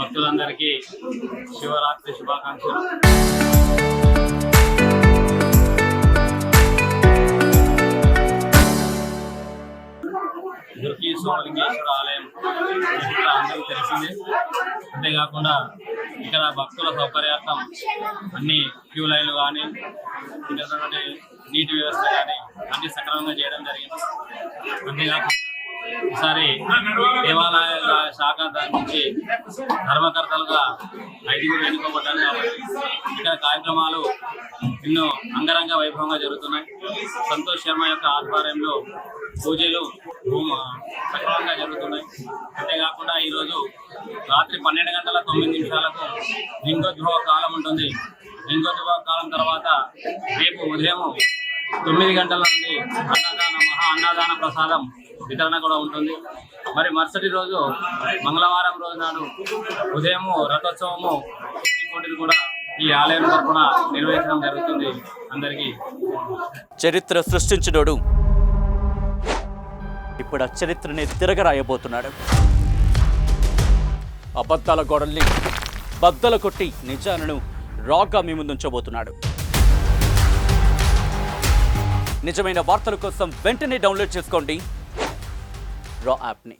భక్తులందరికీ శివరాత్రి శుభాకాంక్షలు. దుర్గి సోమలింగేశ్వర ఆలయం ఇక్కడ అందరికీ తెలిసిందే. అంతేకాకుండా ఇక్కడ భక్తుల సౌకర్యార్థం అన్ని క్యూ లైన్లు కానీ ఇక్కడ నీటి వ్యవస్థ కానీ అన్ని సక్రమంగా చేయడం జరిగింది. అంతేకాకుండా ఈసారి దేవాలయాల శాఖ నుంచి ధర్మకర్తలుగా 5 ఎన్నుకోబడ్డారు కాబట్టి ఇక్కడ కార్యక్రమాలు ఎన్నో అంగరంగ వైభవంగా జరుగుతున్నాయి. సంతోష్ శర్మ యొక్క ఆధ్వర్యంలో పూజలు సక్రమంగా జరుగుతున్నాయి. అంతేకాకుండా ఈరోజు రాత్రి 12:09 లింగోద్భవ కాలం ఉంటుంది. లింగోద్భవ కాలం తర్వాత రేపు ఉదయం 9 గంటల నుండి మహా అన్నదాన ప్రసాదం వితరణ కూడా ఉంటుంది. మరి మరుసటి రోజు మంగళవారం రోజు నాడు ఉదయము రథోత్సవము పోటీలు కూడా ఈ ఆలయం తరఫున నిర్వహించడం జరుగుతుంది. అందరికీ చరిత్ర సృష్టించినోడు ఇప్పుడు ఆ చరిత్రని తిరగరాయబోతున్నాడు. అబద్ధాల గోడల్ని బద్దలు కొట్టి నిజాలను రాగా మీ ముందుంచబోతున్నాడు. నిజమైన వార్తల కోసం వెంటనే డౌన్లోడ్ చేసుకోండి రా యాప్ని.